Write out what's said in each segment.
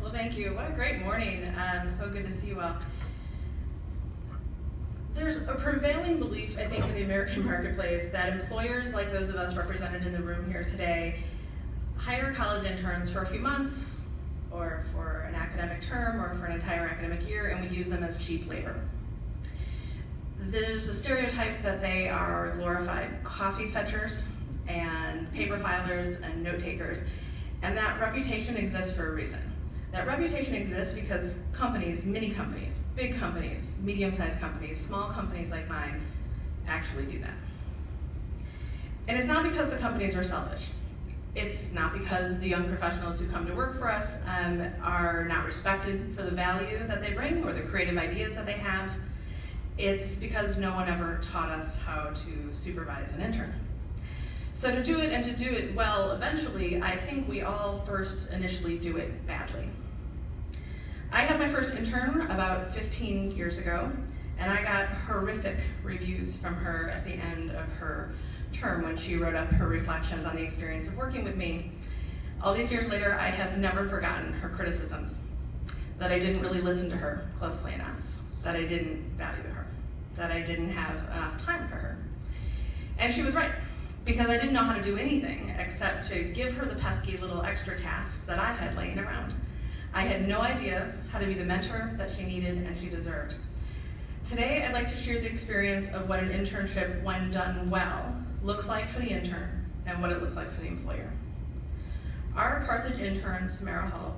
Well, thank you. What a great morning. So good to see you all. There's a prevailing belief, I think, in the American marketplace that employers like those of us represented in the room here today hire college interns for a few months or for an academic term or for an entire academic year, and we use them as cheap labor. There's a stereotype that they are glorified coffee fetchers and paper filers and note takers, and that reputation exists for a reason. That reputation exists because companies, many companies, big companies, medium-sized companies, small companies like mine actually do that. And it's not because the companies are selfish. It's not because the young professionals who come to work for us are not respected for the value that they bring or the creative ideas that they have. It's because no one ever taught us how to supervise an intern. So to do it and to do it well eventually, I think we all first initially do it badly. I had my first intern about 15 years ago, and I got horrific reviews from her at the end of her term when she wrote up her reflections on the experience of working with me. All these years later, I have never forgotten her criticisms, that I didn't really listen to her closely enough, that I didn't value her, that I didn't have enough time for her. And she was right, because I didn't know how to do anything except to give her the pesky little extra tasks that I had laying around. I had no idea how to be the mentor that she needed and she deserved. Today, I'd like to share the experience of what an internship, when done well, looks like for the intern and what it looks like for the employer. Our Carthage intern, Samara Hull,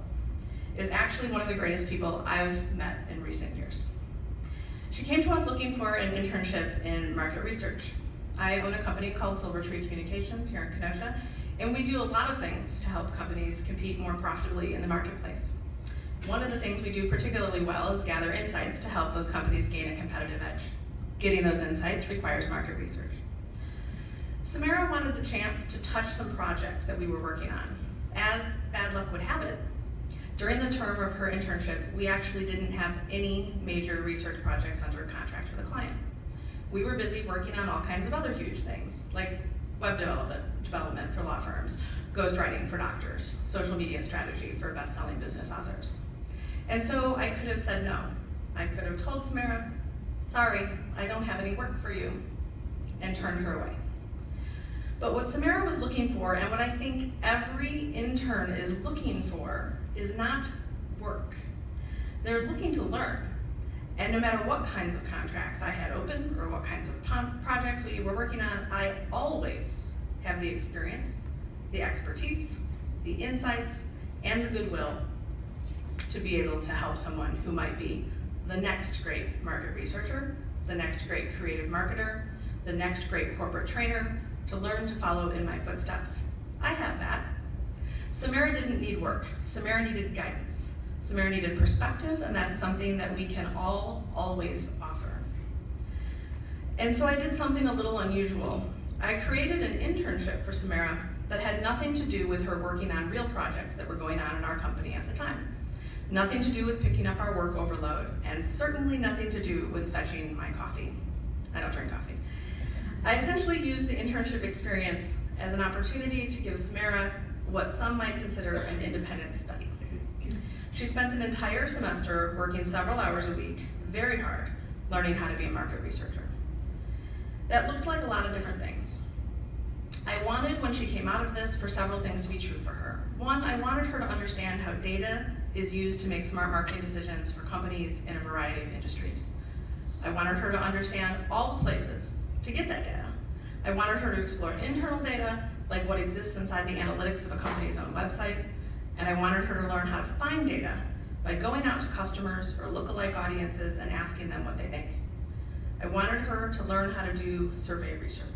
is actually one of the greatest people I've met in recent years. She came to us looking for an internship in market research. I own a company called Silvertree Communications here in Kenosha, and we do a lot of things to help companies compete more profitably in the marketplace. One of the things we do particularly well is gather insights to help those companies gain a competitive edge. Getting those insights requires market research. Samara wanted the chance to touch some projects that we were working on. As bad luck would have it, during the term of her internship, we actually didn't have any major research projects under contract with a client. We were busy working on all kinds of other huge things, like web development for law firms, ghostwriting for doctors, social media strategy for best-selling business authors. And so I could have said no. I could have told Samara, sorry, I don't have any work for you, and turned her away. But what Samara was looking for, and what I think every intern is looking for, is not work. They're looking to learn. And no matter what kinds of contracts I had open or what kinds of projects we were working on, I always have the experience, the expertise, the insights, and the goodwill to be able to help someone who might be the next great market researcher, the next great creative marketer, the next great corporate trainer, to learn to follow in my footsteps. I have that. Samara didn't need work. Samara needed guidance. Samara needed perspective, and that's something that we can all always offer. And so I did something a little unusual. I created an internship for Samara that had nothing to do with her working on real projects that were going on in our company at the time. Nothing to do with picking up our work overload, and certainly nothing to do with fetching my coffee. I don't drink coffee. I essentially used the internship experience as an opportunity to give Samara what some might consider an independent study. She spent an entire semester working several hours a week, very hard, learning how to be a market researcher. That looked like a lot of different things. I wanted, when she came out of this, for several things to be true for her. One, I wanted her to understand how data is used to make smart marketing decisions for companies in a variety of industries. I wanted her to understand all the places to get that data. I wanted her to explore internal data, like what exists inside the analytics of a company's own website, and I wanted her to learn how to find data by going out to customers or lookalike audiences and asking them what they think. I wanted her to learn how to do survey research.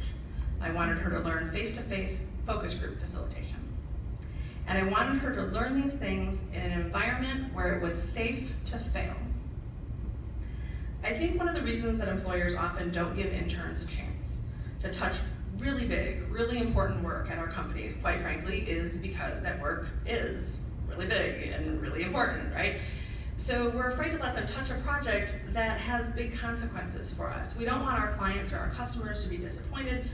I wanted her to learn face-to-face focus group facilitation. And I wanted her to learn these things in an environment where it was safe to fail. I think one of the reasons that employers often don't give interns a chance to touch really big, really important work at our companies, quite frankly, is because that work is really big and really important, right? So we're afraid to let them touch a project that has big consequences for us. We don't want our clients or our customers to be disappointed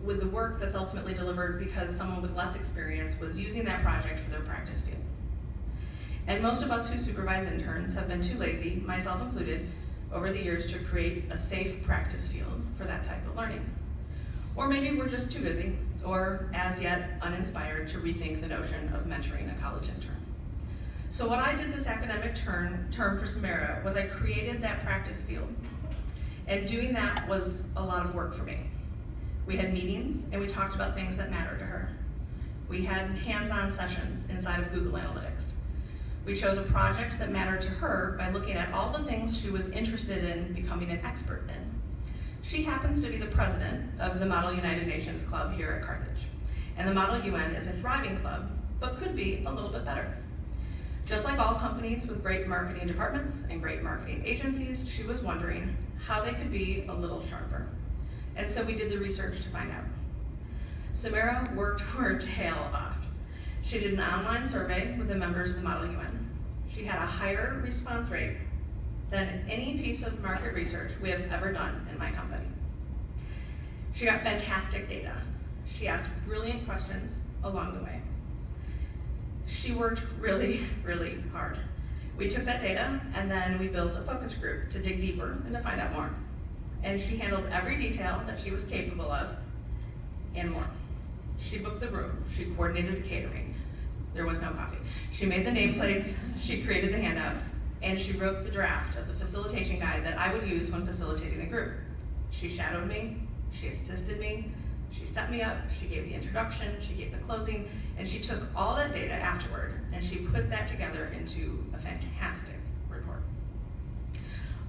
with the work that's ultimately delivered because someone with less experience was using that project for their practice field. And most of us who supervise interns have been too lazy, myself included, over the years to create a safe practice field for that type of learning. Or maybe we're just too busy, or as yet uninspired to rethink the notion of mentoring a college intern. So what I did this academic term for Samara was I created that practice field. And doing that was a lot of work for me. We had meetings and we talked about things that mattered to her. We had hands-on sessions inside of Google Analytics. We chose a project that mattered to her by looking at all the things she was interested in becoming an expert in. She happens to be the president of the Model United Nations Club here at Carthage. And the Model UN is a thriving club, but could be a little bit better. Just like all companies with great marketing departments and great marketing agencies, she was wondering how they could be a little sharper. And so we did the research to find out. Samara worked her tail off. She did an online survey with the members of the Model UN. She had a higher response rate than any piece of market research we have ever done in my company. She got fantastic data. She asked brilliant questions along the way. She worked really, really hard. We took that data and then we built a focus group to dig deeper and to find out more. And she handled every detail that she was capable of and more. She booked the room, she coordinated the catering. There was no coffee. She made the nameplates, she created the handouts, and she wrote the draft of the facilitation guide that I would use when facilitating the group. She shadowed me, she assisted me, she set me up, she gave the introduction, she gave the closing, and she took all that data afterward and she put that together into a fantastic report.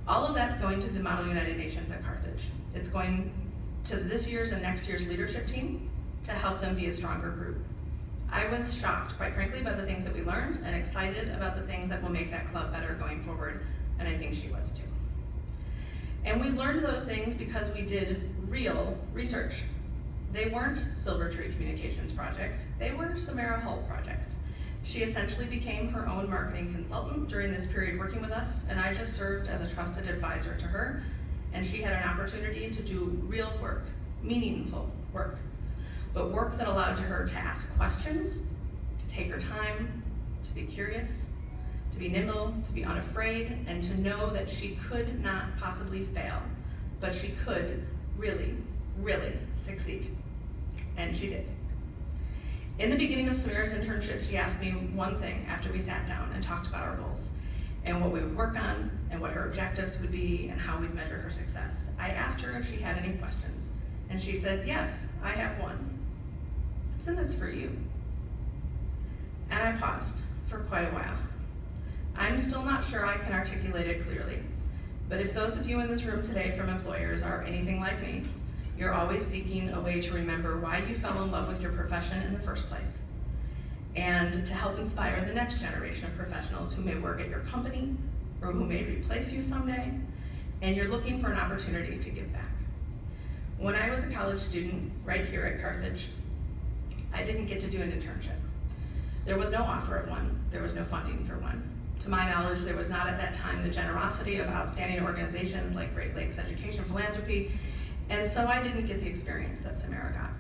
All of that's going to the Model United Nations at Carthage. It's going to this year's and next year's leadership team to help them be a stronger group. I was shocked, quite frankly, by the things that we learned and excited about the things that will make that club better going forward, and I think she was too. And we learned those things because we did real research. They weren't Silver Tree Communications projects, they were Samara Hull projects. She essentially became her own marketing consultant during this period working with us, and I just served as a trusted advisor to her, and she had an opportunity to do real work, meaningful work, but work that allowed her to ask questions, to take her time, to be curious, to be nimble, to be unafraid, and to know that she could not possibly fail, but she could really, really succeed. And she did. In the beginning of Samara's internship, she asked me one thing after we sat down and talked about our goals and what we would work on and what her objectives would be and how we'd measure her success. I asked her if she had any questions, and she said, "Yes, I have one. What's in this for you?" And I paused for quite a while. I'm still not sure I can articulate it clearly, but if those of you in this room today from employers are anything like me, you're always seeking a way to remember why you fell in love with your profession in the first place, and to help inspire the next generation of professionals who may work at your company or who may replace you someday, and you're looking for an opportunity to give back. When I was a college student right here at Carthage, I didn't get to do an internship. There was no offer of one, there was no funding for one. To my knowledge, there was not at that time the generosity of outstanding organizations like Great Lakes Education Philanthropy, and so I didn't get the experience that Samara got.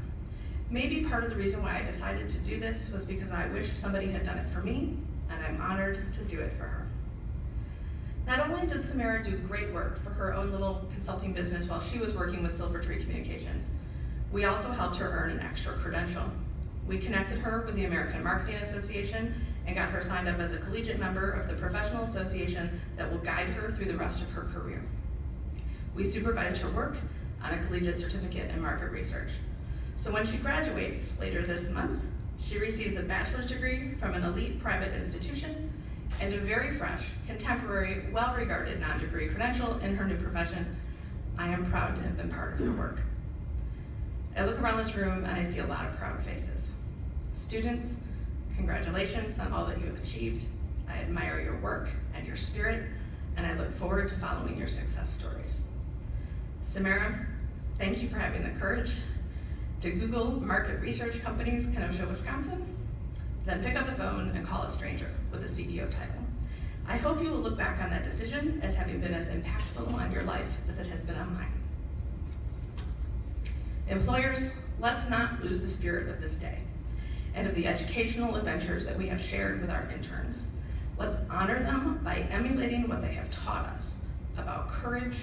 Maybe part of the reason why I decided to do this was because I wished somebody had done it for me, and I'm honored to do it for her. Not only did Samara do great work for her own little consulting business while she was working with Silver Tree Communications, we also helped her earn an extra credential. We connected her with the American Marketing Association and got her signed up as a collegiate member of the professional association that will guide her through the rest of her career. We supervised her work on a collegiate certificate in market research. So when she graduates later this month, she receives a bachelor's degree from an elite private institution and a very fresh, contemporary, well-regarded non-degree credential in her new profession. I am proud to have been part of her work. I look around this room and I see a lot of proud faces. Students, congratulations on all that you have achieved. I admire your work and your spirit, and I look forward to following your success stories. Samara, thank you for having the courage to Google market research companies Kenosha, Wisconsin, then pick up the phone and call a stranger with a CEO title. I hope you will look back on that decision as having been as impactful on your life as it has been on mine. Employers, let's not lose the spirit of this day and of the educational adventures that we have shared with our interns. Let's honor them by emulating what they have taught us about courage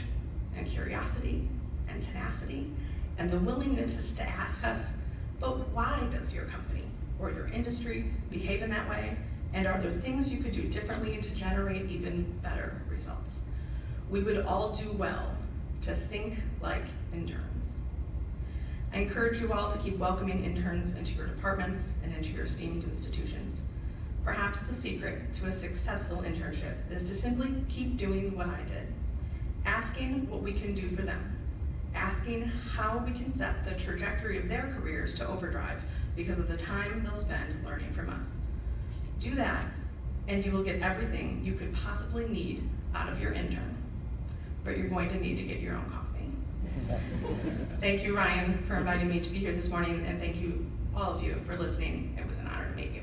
and curiosity and tenacity and the willingness to ask us, but why does your company or your industry behave in that way? And are there things you could do differently to generate even better results? We would all do well to think like interns. I encourage you all to keep welcoming interns into your departments and into your esteemed institutions. Perhaps the secret to a successful internship is to simply keep doing what I did, asking what we can do for them, asking how we can set the trajectory of their careers to overdrive because of the time they'll spend learning from us. Do that, and you will get everything you could possibly need out of your intern, but you're going to need to get your own coffee. Thank you, Ryan, for inviting me to be here this morning, and thank you, all of you, for listening. It was an honor to meet you.